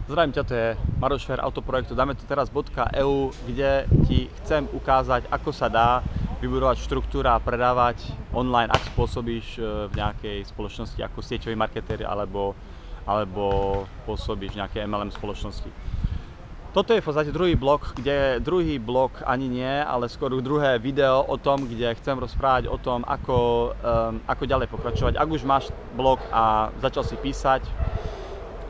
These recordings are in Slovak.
Zdravím ťa, to je Maroš Fér Autoprojektu. Dáme tu teraz .eu, kde ti chcem ukázať, ako sa dá vybudovať štruktúra a predávať online, ak spôsobíš v nejakej spoločnosti ako sieťový marketér alebo pôsobíš v nejakej MLM spoločnosti. Toto je v podstate druhý blok ani nie, ale skôr druhé video o tom, kde chcem rozprávať o tom, ako ďalej pokračovať. Ak už máš blog a začal si písať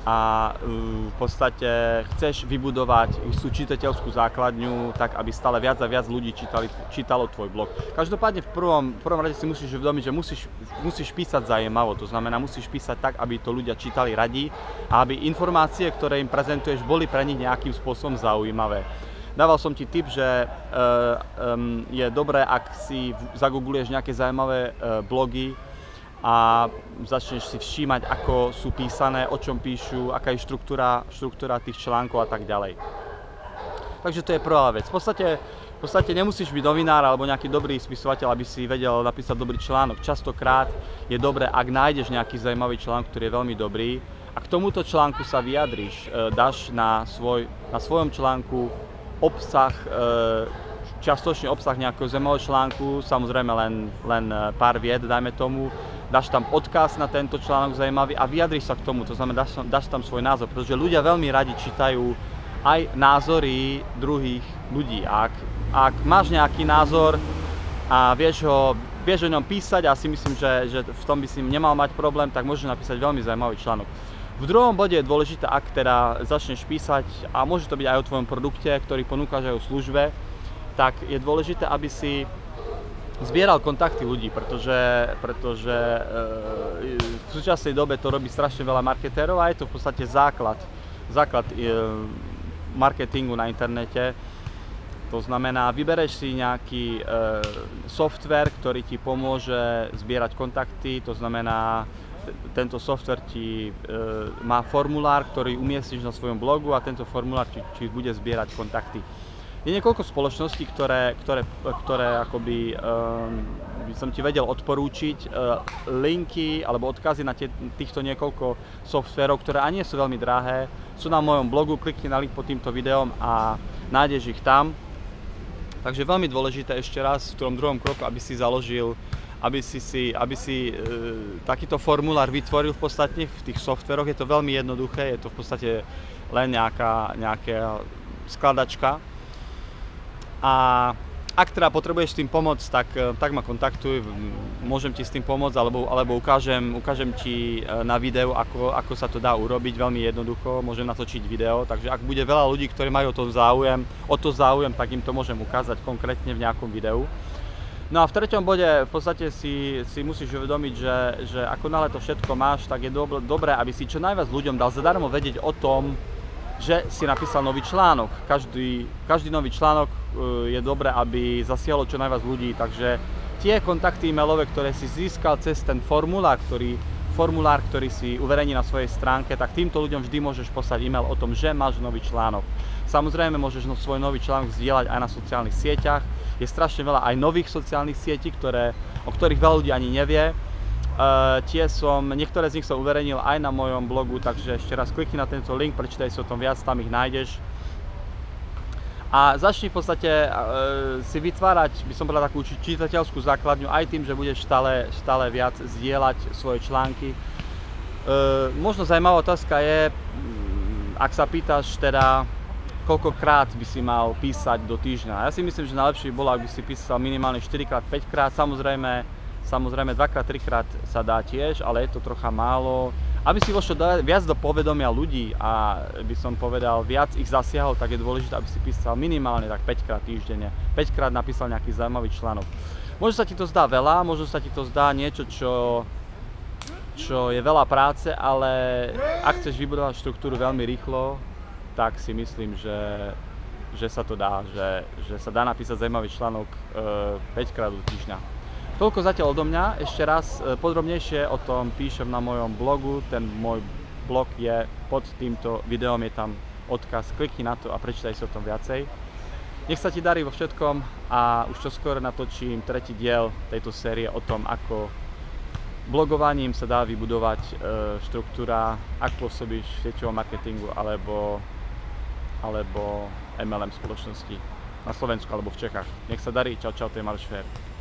a v podstate chceš vybudovať istú čitateľskú základňu, tak aby stále viac a viac ľudí čítalo tvoj blog. Každopádne v prvom rade si musíš uvedomiť, že musíš písať zaujímavo, to znamená musíš písať tak, aby to ľudia čítali radi a aby informácie, ktoré im prezentuješ, boli pre nich nejakým spôsobom zaujímavé. Dával som ti tip, že je dobré, ak si zagoogluješ nejaké zaujímavé blogy a začneš si všímať, ako sú písané, o čom píšu, aká je štruktúra tých článkov a tak ďalej. Takže to je prvá vec. V podstate nemusíš byť novinár alebo nejaký dobrý spisovateľ, aby si vedel napísať dobrý článok. Častokrát je dobré, ak nájdeš nejaký zaujímavý článok, ktorý je veľmi dobrý, a k tomuto článku sa vyjadriš, dáš na svojom článku obsah, čiastočne obsah nejakého zaujímavého článku, samozrejme len pár vied, dajme tomu, dáš tam odkaz na tento článok zaujímavý a vyjadriš sa k tomu, to znamená, dáš tam svoj názor, pretože ľudia veľmi radi čítajú aj názory druhých ľudí. Ak máš nejaký názor a vieš o ňom písať, a si myslím, že v tom by si nemal mať problém, tak môžeš napísať veľmi zaujímavý článok. V druhom bode je dôležité, ak teda začneš písať, a môže to byť aj o tvojom produkte, ktorý ponúkaš aj o službe, tak je dôležité, aby si zbieral kontakty ľudí, pretože v súčasnej dobe to robí strašne veľa marketérov a je to v podstate základ marketingu na internete. To znamená, vybereš si nejaký software, ktorý ti pomôže zbierať kontakty, to znamená, tento software ti má formulár, ktorý umiestniš na svojom blogu a tento formulár ti bude zbierať kontakty. Je niekoľko spoločností, ktoré akoby by som ti vedel odporúčiť, linky alebo odkazy na týchto niekoľko softverov, ktoré ani nie sú veľmi drahé, sú na mojom blogu, klikni na link pod týmto videom a nájdeš ich tam. Takže veľmi dôležité ešte raz v tom druhom kroku, aby si založil, aby si takýto formulár vytvoril v podstate v tých softveroch. Je to veľmi jednoduché, je to v podstate len nejaká skladačka. A ak teda potrebuješ s tým pomôcť, tak ma kontaktuj, môžem ti s tým pomôcť, alebo ukážem ti na videu, ako sa to dá urobiť, veľmi jednoducho, môžem natočiť video, takže ak bude veľa ľudí, ktorí majú o to záujem, tak im to môžem ukázať konkrétne v nejakom videu. No a v treťom bode v podstate si musíš uvedomiť, že ako náhle to všetko máš, tak je dobré, aby si čo najviac ľuďom dal zadarmo vedieť o tom, že si napísal nový článok. Každý nový článok je dobré, aby zasiahlo čo najviac ľudí, takže tie kontakty e-mailové, ktoré si získal cez ten formulár, ktorý si uverejní na svojej stránke, tak týmto ľuďom vždy môžeš poslať e-mail o tom, že máš nový článok. Samozrejme môžeš svoj nový článok zdieľať aj na sociálnych sieťach. Je strašne veľa aj nových sociálnych sietí, o ktorých veľa ľudí ani nevie. Niektoré z nich som uverejnil aj na mojom blogu, takže ešte raz klikni na tento link, prečítaj si o tom viac, tam ich nájdeš. A začni v podstate si vytvárať, by som povedal, takú čitateľskú základňu aj tým, že budeš stále viac zdieľať svoje články. Možno zaujímavá otázka je, ak sa pýtaš teda, koľkokrát by si mal písať do týždňa. Ja si myslím, že najlepšie by bolo, ak by si písal minimálne 4-5 krát, Samozrejme 2-3 krát sa dá tiež, ale je to trocha málo. Aby si vošiel viac do povedomia ľudí a by som povedal viac ich zasiahol, tak je dôležité, aby si písal minimálne tak 5 krát týždenne. 5 krát napísal nejaký zaujímavý článok. Možno sa ti to zdá veľa, možno sa ti to zdá niečo, čo je veľa práce, ale ak chceš vybudovať štruktúru veľmi rýchlo, tak si myslím, že sa to dá, že sa dá napísať zaujímavý článok 5 krát do týždňa. Toľko zatiaľ odo mňa, ešte raz podrobnejšie o tom píšem na mojom blogu, ten môj blog je pod týmto videom, je tam odkaz, klikni na to a prečítaj si o tom viacej. Nech sa ti darí vo všetkom a už čoskoro natočím tretí diel tejto série o tom, ako blogovaním sa dá vybudovať štruktúra, ak pôsobíš v sieťovom marketingu alebo MLM spoločnosti na Slovensku alebo v Čechách. Nech sa darí, čau, to je Maroš Fér.